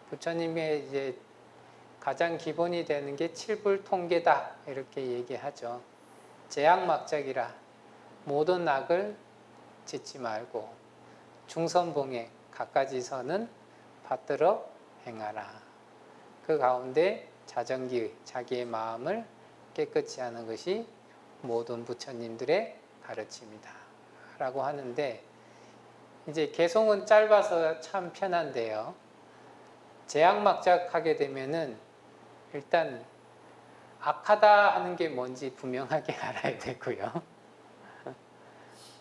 부처님의 이제 가장 기본이 되는 게 칠불통계다 이렇게 얘기하죠. 제약막작이라 모든 악을 짓지 말고 중선봉에 갖가지서는 받들어 행하라. 그 가운데 자정기 자기의 마음을 깨끗이 하는 것이 모든 부처님들의 가르침이다 라고 하는데, 이제 개송은 짧아서 참 편한데요, 제약막작하게 되면은 일단 악하다 하는 게 뭔지 분명하게 알아야 되고요.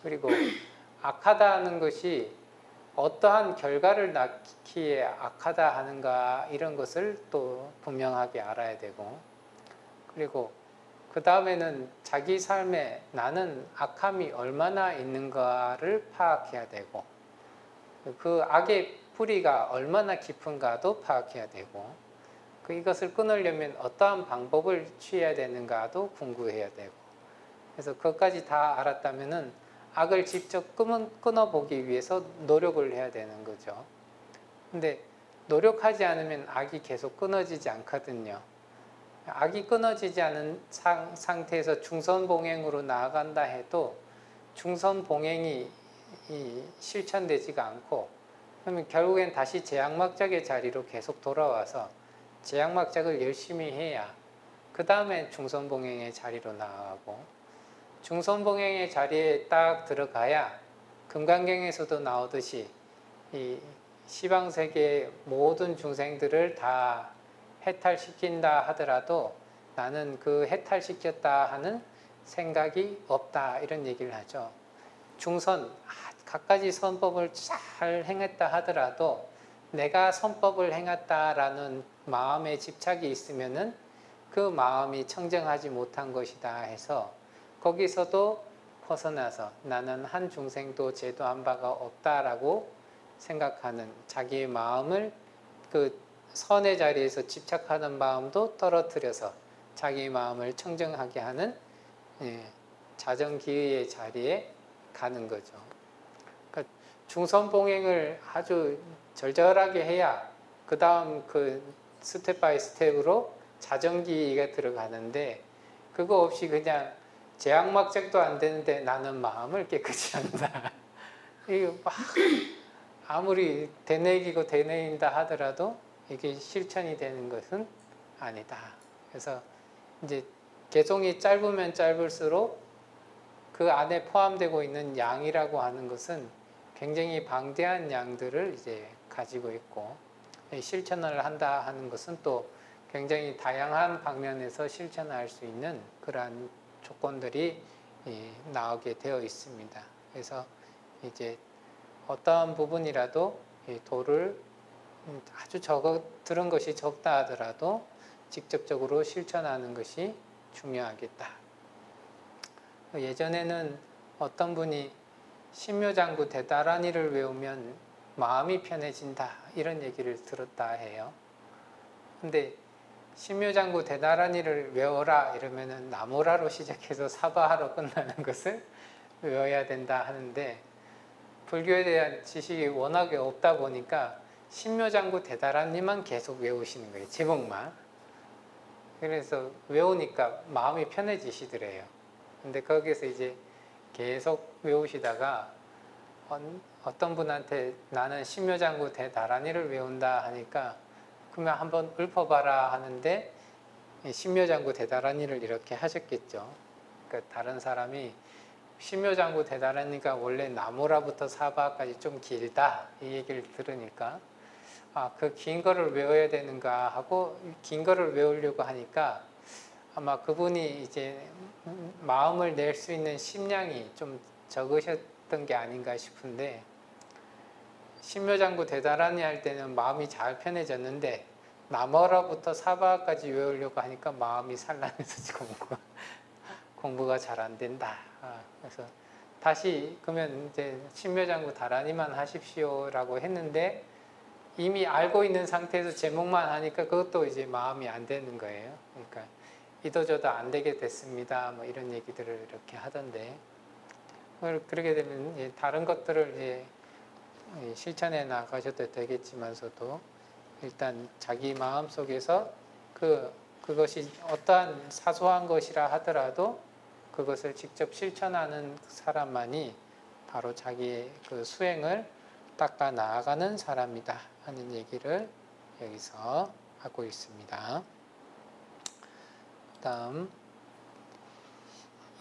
그리고 악하다 하는 것이 어떠한 결과를 낳기에 악하다 하는가 이런 것을 또 분명하게 알아야 되고, 그리고 그 다음에는 자기 삶에 나는 악함이 얼마나 있는가를 파악해야 되고, 그 악의 뿌리가 얼마나 깊은가도 파악해야 되고, 이것을 끊으려면 어떠한 방법을 취해야 되는가도 궁구해야 되고, 그래서 그것까지 다 알았다면은 악을 직접 끊어보기 위해서 노력을 해야 되는 거죠. 근데 노력하지 않으면 악이 계속 끊어지지 않거든요. 악이 끊어지지 않은 상태에서 중선봉행으로 나아간다 해도 중선봉행이 실천되지가 않고, 그러면 결국엔 다시 제약막작의 자리로 계속 돌아와서 제약막작을 열심히 해야 그 다음에 중선봉행의 자리로 나아가고, 중선봉행의 자리에 딱 들어가야 금강경에서도 나오듯이 이 시방세계의 모든 중생들을 다 해탈시킨다 하더라도 나는 그 해탈시켰다 하는 생각이 없다 이런 얘기를 하죠. 중선, 갖가지 선법을 잘 행했다 하더라도 내가 선법을 행했다라는 마음에 집착이 있으면은 그 마음이 청정하지 못한 것이다 해서 거기서도 벗어나서 나는 한 중생도 제도한 바가 없다라고 생각하는 자기의 마음을, 그 선의 자리에서 집착하는 마음도 떨어뜨려서 자기 마음을 청정하게 하는 자정기의 자리에 가는 거죠. 그러니까 중선봉행을 아주 절절하게 해야 그 다음 그 스텝 바이 스텝으로 자정기가 들어가는데, 그거 없이 그냥 제약막작도 안 되는데 나는 마음을 깨끗이 한다. 이게 막 아무리 되뇌이고 되뇌인다 하더라도 이게 실천이 되는 것은 아니다. 그래서 이제 개송이 짧으면 짧을수록 그 안에 포함되고 있는 양이라고 하는 것은 굉장히 방대한 양들을 이제 가지고 있고, 실천을 한다 하는 것은 또 굉장히 다양한 방면에서 실천할 수 있는 그러한 조건들이 나오게 되어 있습니다. 그래서 이제 어떠한 부분이라도 도를 아주 들은 것이 적다 하더라도 직접적으로 실천하는 것이 중요하겠다. 예전에는 어떤 분이 신묘장구 대다라니를 외우면 마음이 편해진다 이런 얘기를 들었다 해요. 근데 신묘장구 대다라니를 외워라 이러면은 나무라로 시작해서 사바하로 끝나는 것을 외워야 된다 하는데, 불교에 대한 지식이 워낙에 없다 보니까 신묘장구 대다라니만 계속 외우시는 거예요. 제목만. 그래서 외우니까 마음이 편해지시더래요. 근데 거기서 이제 계속 외우시다가 어떤 분한테 나는 신묘장구 대다라니를 외운다 하니까 그러면 한번 읊어봐라 하는데 신묘장구 대다라니를 이렇게 하셨겠죠. 그러니까 다른 사람이 신묘장구 대다라니가 원래 나무라부터 사바까지 좀 길다 이 얘기를 들으니까 그 긴 거를 외워야 되는가 하고 긴 거를 외우려고 하니까 아마 그분이 이제 마음을 낼 수 있는 심량이 좀 적으셨던 게 아닌가 싶은데, 신묘장구 대다라니 할 때는 마음이 잘 편해졌는데 나머라부터 사바까지 외우려고 하니까 마음이 산란해서 공부가 잘 안 된다. 그래서 다시 그러면 이제 신묘장구 다라니만 하십시오라고 했는데 이미 알고 있는 상태에서 제목만 하니까 그것도 이제 마음이 안 되는 거예요. 그러니까 이도저도 안 되게 됐습니다. 뭐 이런 얘기들을 이렇게 하던데, 그렇게 되면 다른 것들을 이제 실천해 나가셔도 되겠지만서도 일단 자기 마음속에서 그것이 어떠한 사소한 것이라 하더라도 그것을 직접 실천하는 사람만이 바로 자기의 그 수행을 닦아 나아가는 사람이다 하는 얘기를 여기서 하고 있습니다. 다음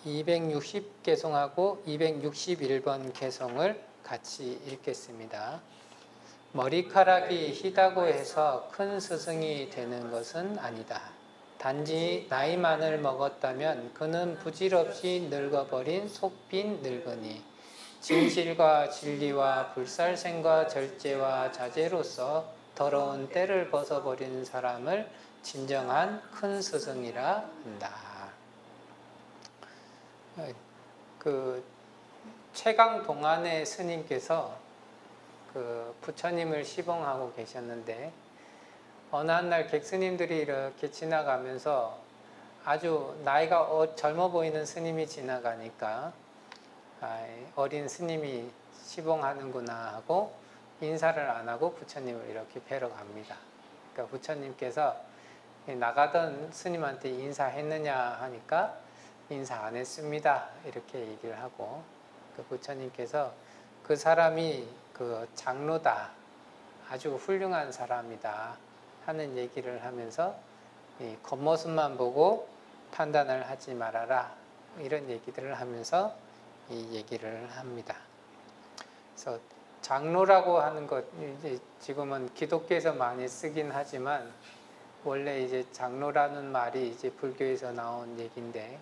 260 개송하고 261번 개송을 같이 읽겠습니다. 머리카락이 희다고 해서 큰 스승이 되는 것은 아니다. 단지 나이만을 먹었다면 그는 부질없이 늙어버린 속빈 늙은이, 진실과 진리와 불살생과 절제와 자제로서 더러운 때를 벗어버리는 사람을 진정한 큰 스승이라 한다. 그 최강 동안의 스님께서 그 부처님을 시봉하고 계셨는데 어느 한날 객스님들이 이렇게 지나가면서 아주 나이가 젊어 보이는 스님이 지나가니까 어린 스님이 시봉하는구나 하고 인사를 안 하고 부처님을 이렇게 뵈러 갑니다. 그러니까 부처님께서 나가던 스님한테 인사했느냐 하니까 인사 안 했습니다. 이렇게 얘기를 하고 그 부처님께서 그 사람이 그 장로다. 아주 훌륭한 사람이다. 하는 얘기를 하면서 겉모습만 보고 판단을 하지 말아라. 이런 얘기들을 하면서 이 얘기를 합니다. 그래서 장로라고 하는 것, 이제 지금은 기독교에서 많이 쓰긴 하지만 원래 이제 장로라는 말이 이제 불교에서 나온 얘기인데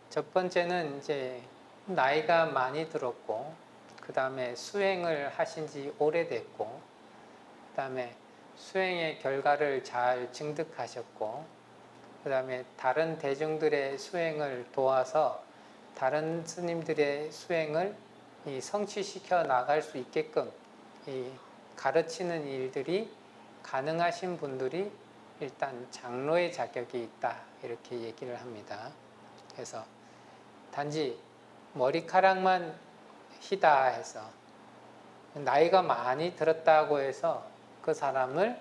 첫 번째는 이제 나이가 많이 들었고 그 다음에 수행을 하신 지 오래됐고 그 다음에 수행의 결과를 잘 증득하셨고 그 다음에 다른 대중들의 수행을 도와서 다른 스님들의 수행을 성취시켜 나갈 수 있게끔 가르치는 일들이 가능하신 분들이 일단 장로의 자격이 있다 이렇게 얘기를 합니다. 그래서 단지 머리카락만 희다 해서 나이가 많이 들었다고 해서 그 사람을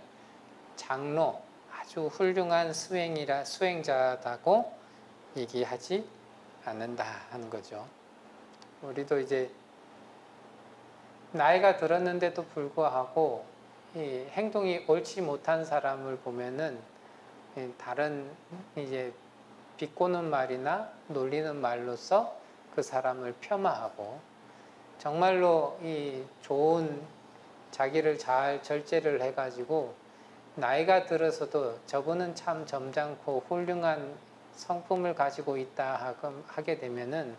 장로, 아주 훌륭한 수행자다고 얘기하지 않는다 하는 거죠. 우리도 이제 나이가 들었는데도 불구하고 이 행동이 옳지 못한 사람을 보면은 다른 이제 비꼬는 말이나 놀리는 말로써 그 사람을 폄하하고 정말로 이 좋은 자기를 잘 절제를 해가지고 나이가 들어서도 저분은 참 점잖고 훌륭한 성품을 가지고 있다 하게 되면은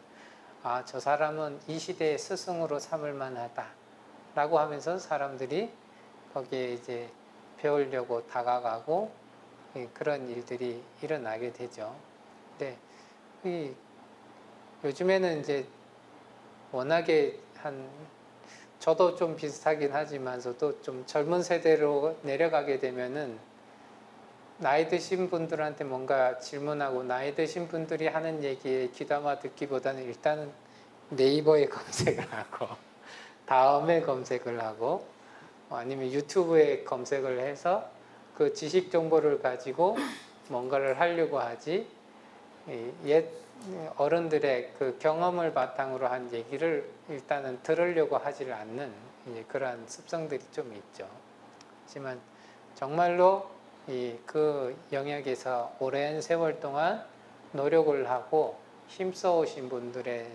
저 사람은 이 시대의 스승으로 삼을 만하다 라고 하면서 사람들이 거기에 이제 배우려고 다가가고 그런 일들이 일어나게 되죠. 근데 요즘에는 이제 워낙에 저도 좀 비슷하긴 하지만서도 좀 젊은 세대로 내려가게 되면은 나이 드신 분들한테 뭔가 질문하고 나이 드신 분들이 하는 얘기에 귀담아 듣기보다는 일단은 네이버에 검색을 하고 다음에 검색을 하고 아니면 유튜브에 검색을 해서 그 지식 정보를 가지고 뭔가를 하려고 하지 옛 어른들의 그 경험을 바탕으로 한 얘기를 일단은 들으려고 하지를 않는 그러한 습성들이 좀 있죠. 하지만 정말로 그 영역에서 오랜 세월 동안 노력을 하고 힘써 오신 분들의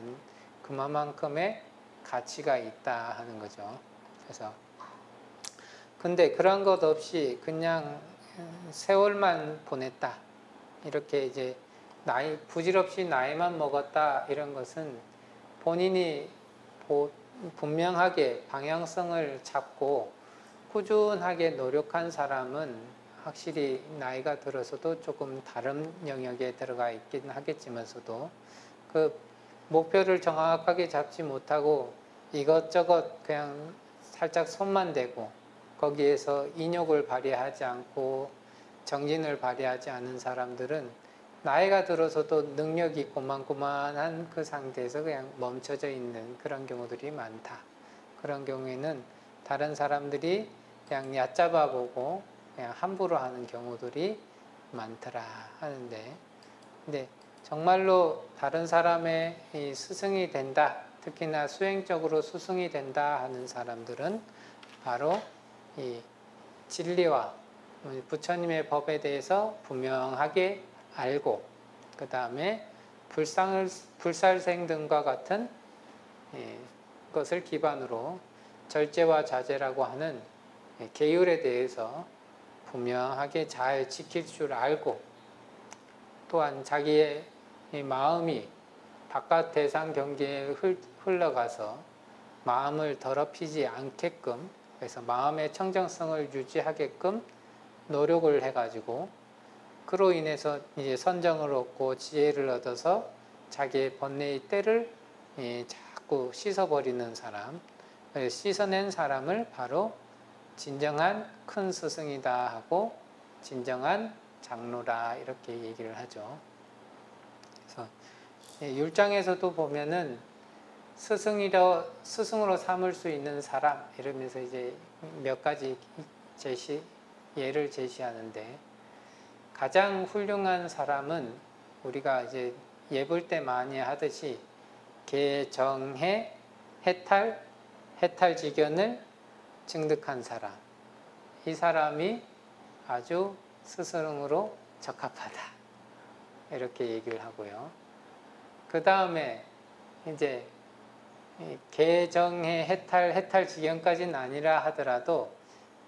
그만큼의 가치가 있다 하는 거죠. 그래서 근데 그런 것 없이 그냥 세월만 보냈다 이렇게 이제 부질없이 나이만 먹었다 이런 것은 본인이 분명하게 방향성을 잡고 꾸준하게 노력한 사람은 확실히 나이가 들어서도 조금 다른 영역에 들어가 있긴 하겠지만서도 그 목표를 정확하게 잡지 못하고 이것저것 그냥 살짝 손만 대고 거기에서 인욕을 발휘하지 않고 정진을 발휘하지 않은 사람들은 나이가 들어서도 능력이 고만고만한 그 상태에서 그냥 멈춰져 있는 그런 경우들이 많다. 그런 경우에는 다른 사람들이 그냥 얕잡아 보고 그냥 함부로 하는 경우들이 많더라 하는데, 근데 정말로 다른 사람의 이 스승이 된다, 특히나 수행적으로 스승이 된다 하는 사람들은 바로 이 진리와 부처님의 법에 대해서 분명하게 알고, 그 다음에 불살생 등과 같은 것을 기반으로 절제와 자제라고 하는 계율에 대해서 분명하게 잘 지킬 줄 알고, 또한 자기의 마음이 바깥 대상 경계에 흘러가서 마음을 더럽히지 않게끔, 그래서 마음의 청정성을 유지하게끔 노력을 해가지고, 그로 인해서 이제 선정을 얻고 지혜를 얻어서 자기의 번뇌의 때를 자꾸 씻어버리는 사람, 씻어낸 사람을 바로 진정한 큰 스승이다 하고 진정한 장로라 이렇게 얘기를 하죠. 그래서 율장에서도 보면은 스승으로 삼을 수 있는 사람 이러면서 이제 몇 가지 예를 제시하는데, 가장 훌륭한 사람은 우리가 이제 예불 때 많이 하듯이 개정해 해탈지견을 증득한 사람, 이 사람이 아주 스승으로 적합하다 이렇게 얘기를 하고요. 그 다음에 이제 개정해 해탈지견까지는 아니라 하더라도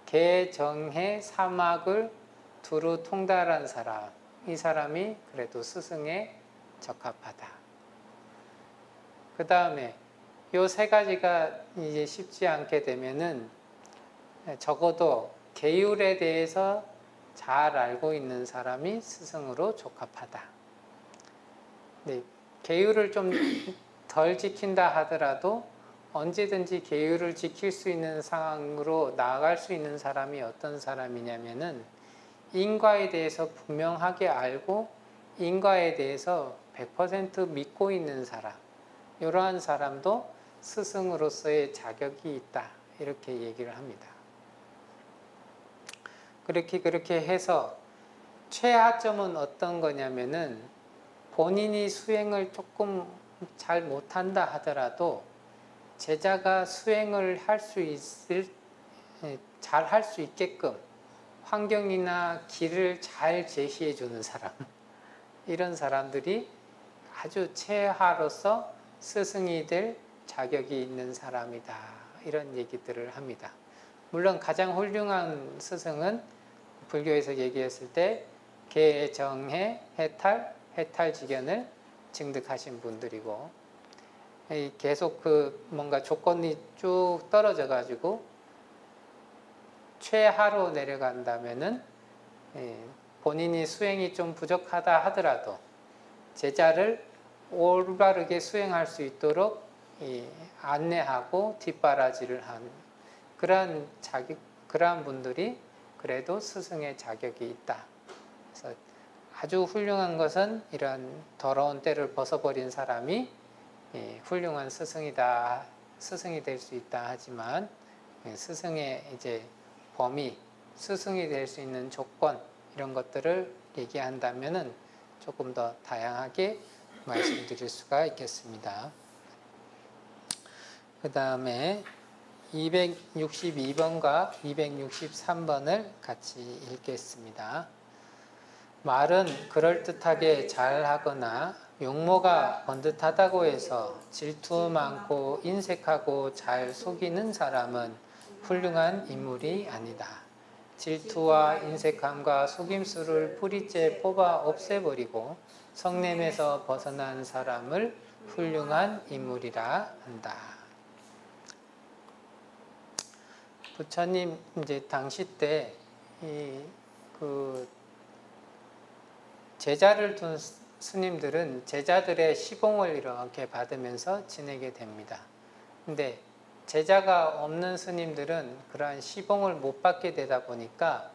개정해 사막을 두루 통달한 사람, 이 사람이 그래도 스승에 적합하다. 그 다음에 요 세 가지가 이제 쉽지 않게 되면은 적어도 계율에 대해서 잘 알고 있는 사람이 스승으로 적합하다. 네, 계율을 좀 덜 지킨다 하더라도 언제든지 계율을 지킬 수 있는 상황으로 나아갈 수 있는 사람이 어떤 사람이냐면은 인과에 대해서 분명하게 알고 인과에 대해서 100% 믿고 있는 사람, 이러한 사람도 스승으로서의 자격이 있다 이렇게 얘기를 합니다. 그렇게 해서 최하점은 어떤 거냐면은 본인이 수행을 조금 잘 못한다 하더라도 제자가 수행을 잘 할 수 있게끔 환경이나 길을 잘 제시해 주는 사람, 이런 사람들이 아주 최하로서 스승이 될 자격이 있는 사람이다 이런 얘기들을 합니다. 물론 가장 훌륭한 스승은 불교에서 얘기했을 때 개정해 해탈지견을 증득하신 분들이고, 계속 뭔가 조건이 쭉 떨어져 가지고 최하로 내려간다면은 본인이 수행이 좀 부족하다 하더라도 제자를 올바르게 수행할 수 있도록 안내하고 뒷바라지를 한 그러한 분들이 그래도 스승의 자격이 있다. 그래서 아주 훌륭한 것은 이런 더러운 때를 벗어버린 사람이 훌륭한 스승이 될 수 있다 하지만, 스승의 이제 범위, 스승이 될 수 있는 조건 이런 것들을 얘기한다면은 조금 더 다양하게 말씀드릴 수가 있겠습니다. 그 다음에 262번과 263번을 같이 읽겠습니다. 말은 그럴듯하게 잘하거나 용모가 번듯하다고 해서 질투 많고 인색하고 잘 속이는 사람은 훌륭한 인물이 아니다. 질투와 인색함과 속임수를 뿌리째 뽑아 없애버리고 성냄에서 벗어난 사람을 훌륭한 인물이라 한다. 부처님 이제 당시 때 제자를 둔 스님들은 제자들의 시봉을 이렇게 받으면서 지내게 됩니다. 근데 제자가 없는 스님들은 그러한 시봉을 못 받게 되다 보니까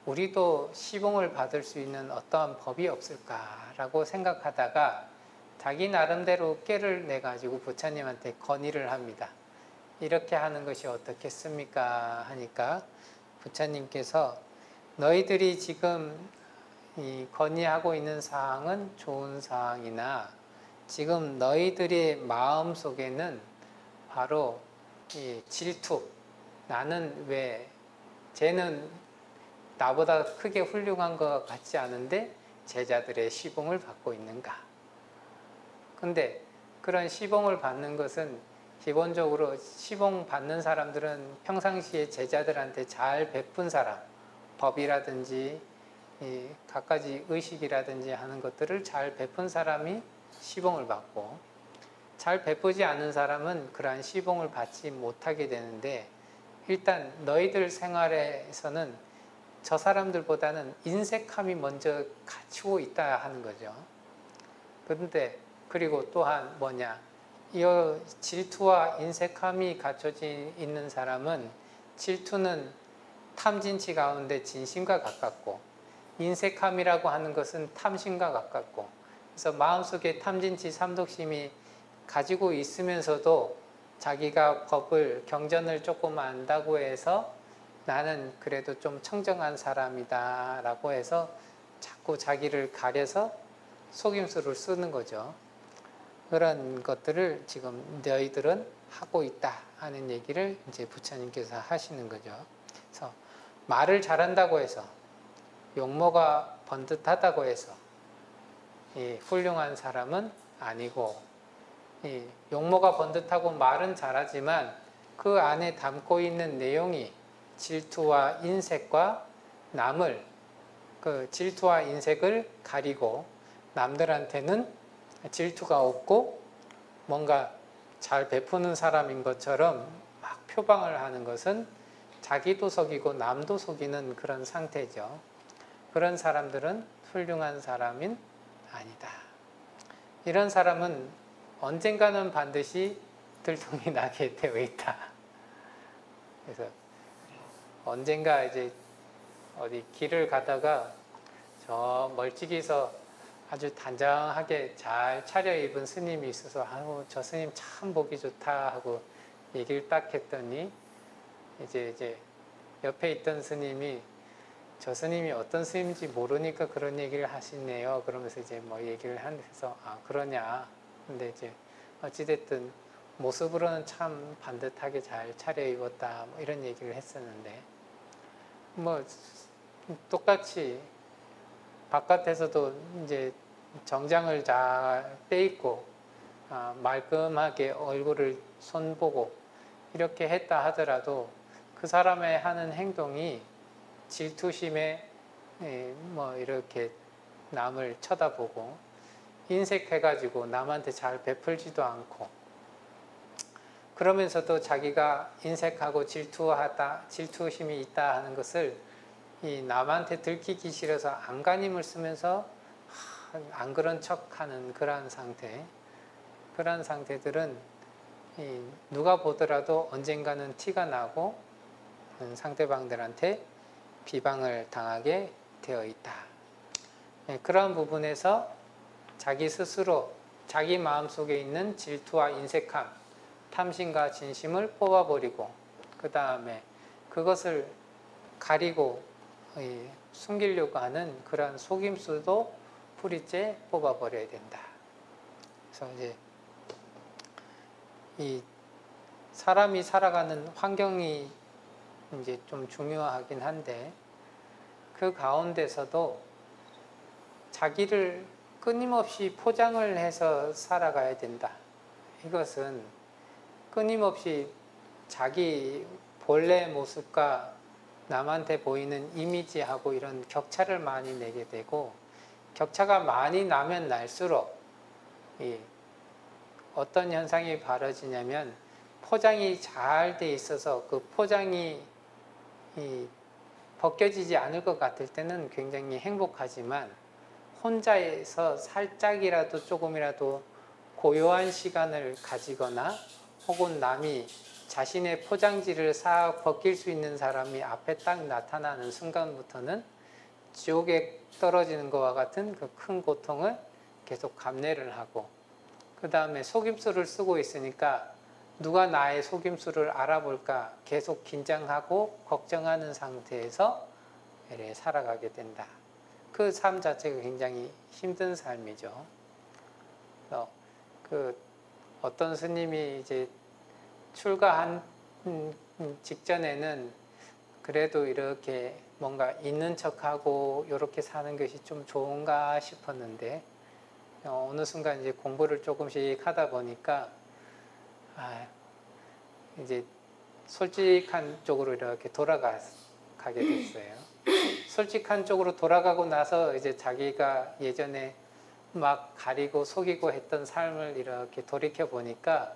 우리도 시봉을 받을 수 있는 어떠한 법이 없을까라고 생각하다가 자기 나름대로 꾀를 내가지고 부처님한테 건의를 합니다. 이렇게 하는 것이 어떻겠습니까? 하니까 부처님께서 너희들이 지금 이 건의하고 있는 사항은 좋은 사항이나 지금 너희들의 마음 속에는 바로 이 질투, 나는 왜 쟤는 나보다 크게 훌륭한 것 같지 않은데 제자들의 시봉을 받고 있는가? 근데 그런 시봉을 받는 것은 기본적으로 시봉 받는 사람들은 평상시에 제자들한테 잘 베푼 사람, 법이라든지 이 갖가지 의식이라든지 하는 것들을 잘 베푼 사람이 시봉을 받고, 잘 베푸지 않은 사람은 그러한 시봉을 받지 못하게 되는데, 일단 너희들 생활에서는 저 사람들보다는 인색함이 먼저 갖추고 있다 하는 거죠. 그런데 그리고 또한 뭐냐, 이 질투와 인색함이 갖춰져 있는 사람은, 질투는 탐진치 가운데 진심과 가깝고 인색함이라고 하는 것은 탐심과 가깝고, 그래서 마음속에 탐진치 삼독심이 가지고 있으면서도 자기가 법을 경전을 조금 안다고 해서 나는 그래도 좀 청정한 사람이다 라고 해서 자꾸 자기를 가려서 속임수를 쓰는 거죠. 그런 것들을 지금 너희들은 하고 있다 하는 얘기를 이제 부처님께서 하시는 거죠. 그래서 말을 잘한다고 해서, 용모가 번듯하다고 해서 이 훌륭한 사람은 아니고, 이 용모가 번듯하고 말은 잘하지만 그 안에 담고 있는 내용이 질투와 인색과 남을, 그 질투와 인색을 가리고 남들한테는 질투가 없고 뭔가 잘 베푸는 사람인 것처럼 막 표방을 하는 것은 자기도 속이고 남도 속이는 그런 상태죠. 그런 사람들은 훌륭한 사람인 아니다. 이런 사람은 언젠가는 반드시 들통이 나게 되어 있다. 그래서 언젠가 이제 어디 길을 가다가 저 멀찍이서 아주 단정하게 잘 차려입은 스님이 있어서 아유 저 스님 참 보기 좋다 하고 얘기를 딱 했더니 이제 옆에 있던 스님이 저 스님이 어떤 스님인지 모르니까 그런 얘기를 하시네요. 그러면서 이제 뭐 얘기를 해서 아 그러냐. 근데 이제 어찌됐든 모습으로는 참 반듯하게 잘 차려입었다 뭐 이런 얘기를 했었는데, 뭐 똑같이 바깥에서도 이제 정장을 잘 빼입고 말끔하게 얼굴을 손보고 이렇게 했다 하더라도 그 사람의 하는 행동이 질투심에 뭐 이렇게 남을 쳐다보고 인색해가지고 남한테 잘 베풀지도 않고, 그러면서도 자기가 인색하고 질투심이 있다 하는 것을 이 남한테 들키기 싫어서 안간힘을 쓰면서 안 그런 척하는 그러한 상태, 그러한 상태들은 누가 보더라도 언젠가는 티가 나고 상대방들한테 비방을 당하게 되어 있다. 그런 부분에서 자기 스스로 자기 마음속에 있는 질투와 인색함, 탐심과 진심을 뽑아버리고 그 다음에 그것을 가리고 숨기려고 하는 그러한 속임수도 뿌리째 뽑아버려야 된다. 그래서 이제 이 사람이 살아가는 환경이 이제 좀 중요하긴 한데, 그 가운데서도 자기를 끊임없이 포장을 해서 살아가야 된다. 이것은 끊임없이 자기 본래 모습과 남한테 보이는 이미지하고 이런 격차를 많이 내게 되고, 격차가 많이 나면 날수록 어떤 현상이 벌어지냐면, 포장이 잘 돼 있어서 그 포장이 벗겨지지 않을 것 같을 때는 굉장히 행복하지만, 혼자서 살짝이라도 조금이라도 고요한 시간을 가지거나 혹은 남이 자신의 포장지를 싹 벗길 수 있는 사람이 앞에 딱 나타나는 순간부터는 지옥에 떨어지는 것과 같은 그 큰 고통을 계속 감내를 하고, 그 다음에 속임수를 쓰고 있으니까 누가 나의 속임수를 알아볼까 계속 긴장하고 걱정하는 상태에서 이렇게 살아가게 된다. 그 삶 자체가 굉장히 힘든 삶이죠. 그래서 그 어떤 스님이 이제 출가한 직전에는 그래도 이렇게 뭔가 있는 척하고 이렇게 사는 것이 좀 좋은가 싶었는데 어느 순간 이제 공부를 조금씩 하다 보니까 이제 솔직한 쪽으로 이렇게 돌아가게 됐어요. 솔직한 쪽으로 돌아가고 나서 이제 자기가 예전에 막 가리고 속이고 했던 삶을 이렇게 돌이켜 보니까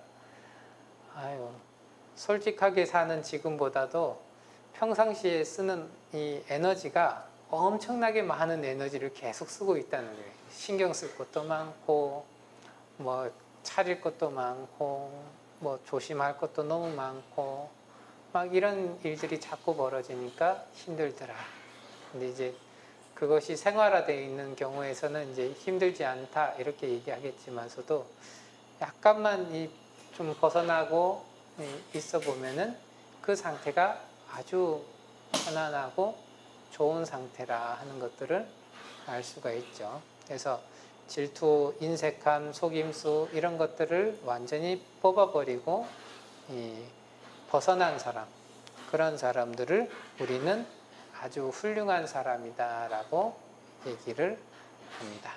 솔직하게 사는 지금보다도 평상시에 쓰는 이 에너지가 엄청나게 많은 에너지를 계속 쓰고 있다는 거예요. 신경 쓸 것도 많고 뭐 차릴 것도 많고 뭐 조심할 것도 너무 많고 막 이런 일들이 자꾸 벌어지니까 힘들더라. 근데 이제 그것이 생활화되어 있는 경우에서는 이제 힘들지 않다 이렇게 얘기하겠지만서도 약간만 좀 벗어나고 있어 보면은 그 상태가 아주 편안하고 좋은 상태라 하는 것들을 알 수가 있죠. 그래서 질투, 인색함, 속임수 이런 것들을 완전히 뽑아버리고 벗어난 사람, 그런 사람들을 우리는 아주 훌륭한 사람이다 라고 얘기를 합니다.